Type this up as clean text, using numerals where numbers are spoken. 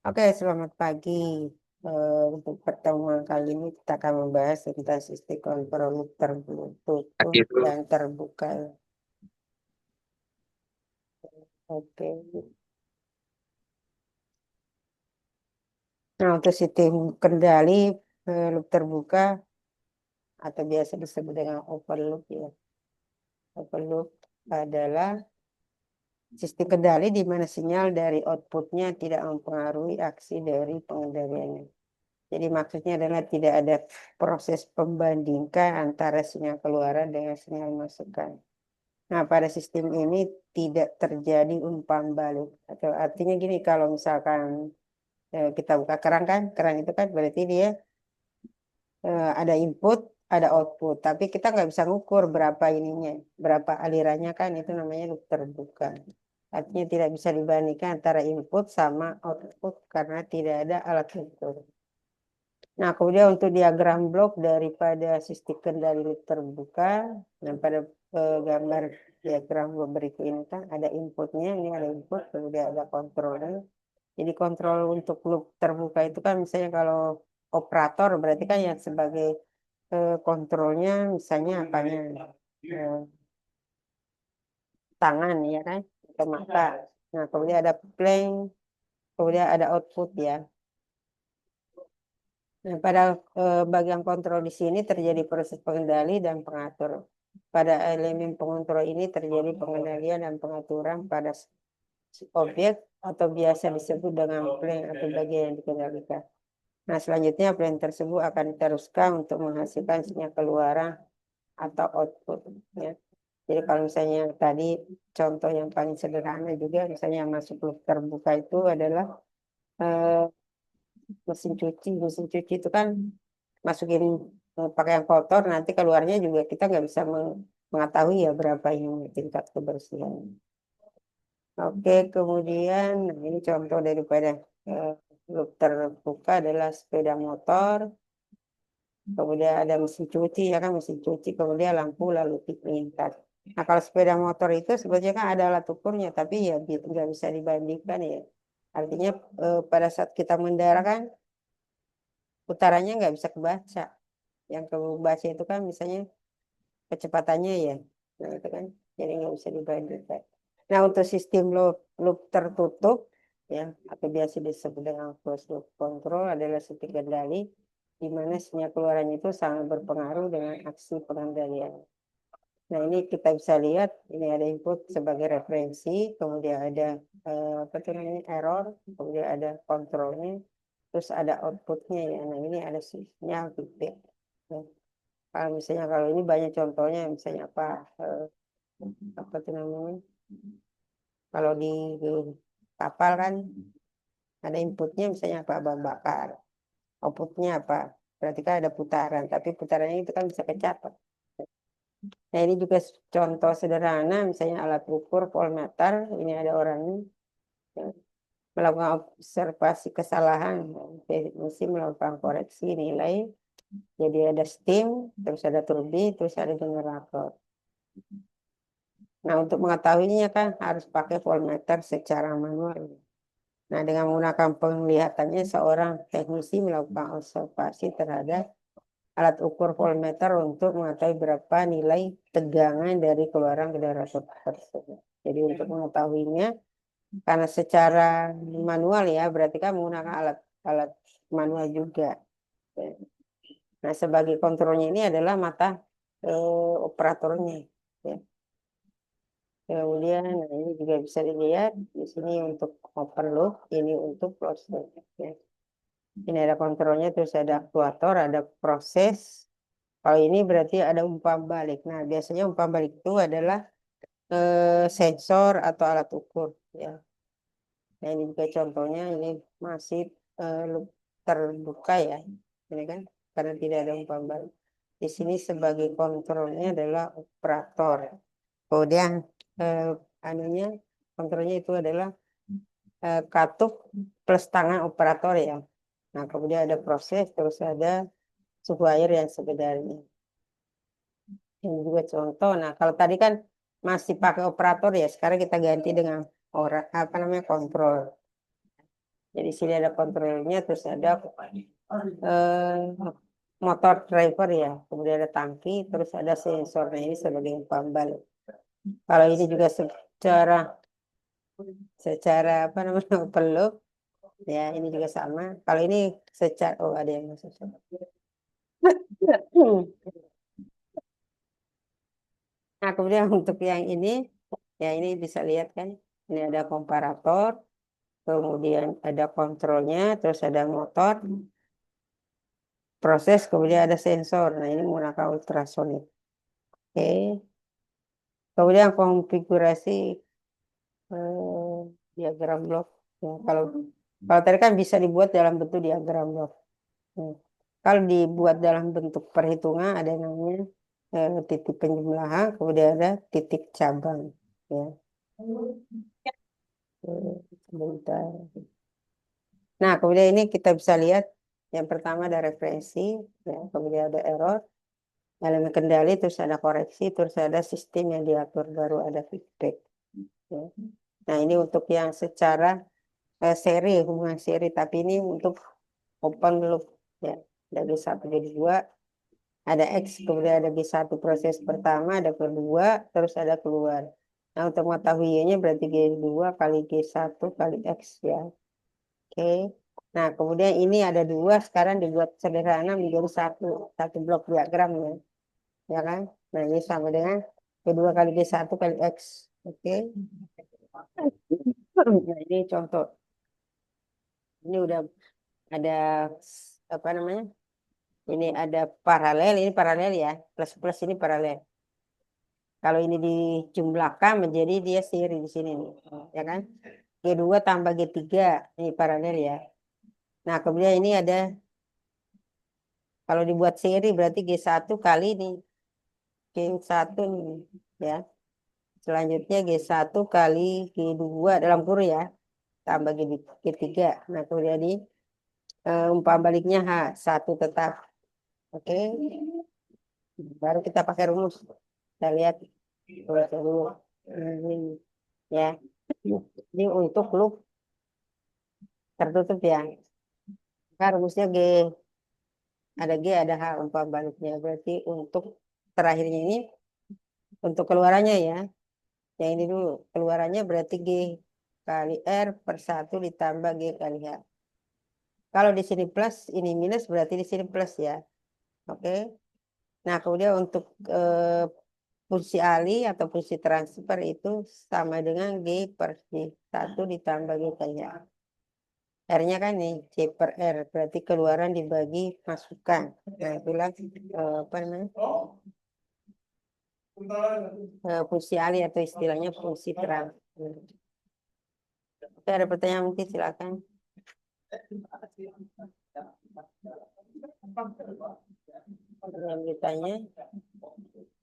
Oke, selamat pagi. Untuk pertemuan kali ini kita akan membahas tentang sistem kontrol tertutup Gitu. dan terbuka. Oke. Nah, untuk sistem kendali loop terbuka atau biasa disebut dengan open loop ya. Open loop adalah sistem kendali di mana sinyal dari outputnya tidak mempengaruhi aksi dari pengendaliannya. Jadi maksudnya adalah tidak ada proses pembandingkan antara sinyal keluaran dengan sinyal masukan. Nah, pada sistem ini tidak terjadi umpan balik. Atau artinya gini, kalau misalkan kita buka keran kan, keran itu kan berarti dia ada input, ada output. Tapi kita nggak bisa ngukur berapa ininya, berapa alirannya kan, itu namanya loop terbuka. Artinya tidak bisa dibandingkan antara input sama output karena tidak ada alat ukur. Nah, kemudian untuk diagram blok daripada sistem kendali loop terbuka, dan pada gambar diagram blok berikut ini kan ada inputnya, ini ada input, kemudian ada kontrolnya. Jadi kontrol untuk loop terbuka itu kan misalnya kalau operator berarti kan yang sebagai kontrolnya misalnya apanya eh, tangan ya kan atau mata. Nah, kemudian ada plank, kemudian ada output ya. Nah, pada bagian kontrol di sini terjadi proses pengendali dan pengatur. Pada elemen pengontrol ini terjadi pengendalian dan pengaturan pada objek atau biasa disebut dengan plan atau bagian yang dikendalikan. Nah, selanjutnya plan tersebut akan diteruskan untuk menghasilkan sinyal keluaran atau output. Ya. Jadi kalau misalnya tadi contoh yang paling sederhana juga, misalnya yang masuk loop terbuka itu adalah eh, mesin cuci. Mesin cuci itu kan masukin pakaian kotor, nanti keluarnya juga kita nggak bisa mengetahui ya berapa yang tingkat kebersihan. Oke, kemudian nah ini contoh daripada eh, loop terbuka adalah sepeda motor, kemudian ada mesin cuci ya kan mesin cuci, kemudian lampu lalu lintas. Nah kalau sepeda motor itu sebetulnya kan ada alat ukurnya, tapi ya nggak bisa dibandingkan ya. Artinya pada saat kita mendarat kan putarannya nggak bisa kebaca. Yang kebaca itu kan misalnya kecepatannya ya. Nah itu kan jadi nggak bisa dibandingkan. Nah untuk sistem loop tertutup ya atau biasa disebut dengan closed loop control adalah sistem kendali di mana sinyal keluarannya itu sangat berpengaruh dengan aksi pengendalian. Nah ini kita bisa lihat ini ada input sebagai referensi, kemudian ada apa tuh namanya error, kemudian ada kontrolnya, terus ada outputnya ya. Nah ini ada sinyal feedback. Ya. Kalau misalnya kalau ini banyak contohnya, misalnya eh, apa tuh namanya? Kalau di kapal kan ada inputnya misalnya apa bahan bakar, outputnya apa? Berarti kan ada putaran, tapi putarannya itu kan bisa kecapai. Nah ini juga contoh sederhana, misalnya alat ukur voltmeter, ini ada orangnya ya, melakukan observasi kesalahan, teknisi melakukan koreksi nilai, jadi ada steam, terus ada turbin, terus ada generator. Nah, untuk mengetahuinya kan harus pakai voltmeter secara manual. Nah, dengan menggunakan penglihatannya, seorang teknisi melakukan observasi terhadap alat ukur voltmeter untuk mengetahui berapa nilai tegangan dari keluaran generator tersebut. Jadi untuk mengetahuinya, karena secara manual ya, berarti kan menggunakan alat manual juga. Nah, sebagai kontrolnya ini adalah mata operatornya. Ya. Kemudian nah ini juga bisa dilihat di sini untuk open loop, ini untuk closed loop. Ya. Ini ada kontrolnya, terus ada aktuator, ada proses. Kalau ini berarti ada umpan balik. Nah, biasanya umpan balik itu adalah sensor atau alat ukur. Ya. Nah, ini juga contohnya, ini masih loop terbuka ya. Ini kan karena tidak ada umpan balik. Di sini sebagai kontrolnya adalah operator. Kemudian eh, anunya kontrolnya itu adalah katup plus tangan operator ya. Nah, kemudian ada proses, terus ada suhu air yang sebenarnya. Ini juga contoh. Nah, kalau tadi kan masih pakai operator ya, sekarang kita ganti dengan orang apa namanya kontrol. Jadi sini ada kontrolnya, terus ada eh, motor driver ya, kemudian ada tangki, terus ada sensornya ini sebagai pembalik. Kalau ini juga secara secara apa namanya peluk ya, ini juga sama. Kalau ini secara ada yang masuk. Nah, kemudian untuk yang ini, ya ini bisa lihat kan, ini ada komparator, kemudian ada kontrolnya, terus ada motor, proses, kemudian ada sensor. Nah, ini menggunakan ultrasonik. Oke. Kemudian konfigurasi diagram blok. Ya, kalau tadi kan bisa dibuat dalam bentuk diagram blok. Hmm. Kalau dibuat dalam bentuk perhitungan ada yang namanya titik penjumlahan, kemudian ada titik cabang. Ya. Sebentar. Nah, kemudian ini kita bisa lihat yang pertama ada referensi, ya, kemudian ada error, elemen kendali, terus ada koreksi, terus ada sistem yang diatur, baru ada feedback. Ya. Nah, ini untuk yang secara seri, hubungan seri, tapi ini untuk open loop. Ya. Dari satu jadi dua, ada X, kemudian ada G1 proses pertama, ada kedua, terus ada keluar. Nah, untuk mengetahui Y-nya berarti G2 kali G1 kali X ya. Oke. Nah, kemudian ini ada dua, sekarang dibuat sederhana menjadi satu blok diagram ya. Ya kan? Nah, ini sama dengan kedua kali G1 kali X. Oke. Nah, ini contoh. Ini udah ada apa namanya? Ini ada paralel, ini paralel ya. Plus plus ini paralel. Kalau ini dijumlahkan menjadi dia seri di sini nih, ya kan? G2 tambah G3, ini paralel ya. Nah, kemudian ini ada, kalau dibuat seri berarti G1 kali nih, G1 nih, ya. Selanjutnya G1 kali G2 dalam kurung ya, tambah G3. Nah, kemudian ini umpam baliknya H1 tetap. Oke, baru kita pakai rumus. Kita lihat rumus dulu. Ini, ya. Ini untuk loop tertutup ya. Nah, rumusnya ada G, ada H umpam baliknya. Berarti untuk terakhirnya ini, untuk keluarannya ya. Yang ini dulu. Keluarannya berarti G kali R per 1 ditambah G kali H. Kalau di sini plus, ini minus, berarti di sini plus ya. Oke. Nah, kemudian untuk fungsi alih atau fungsi transfer itu sama dengan G per G1 ditambah G kali H. R-nya kan nih, C per R, berarti keluaran dibagi masukan. Nah, itulah apa namanya? Fungsi alih atau istilahnya fungsi transfer. Oke, ada pertanyaan mungkin silakan. Yang ditanya.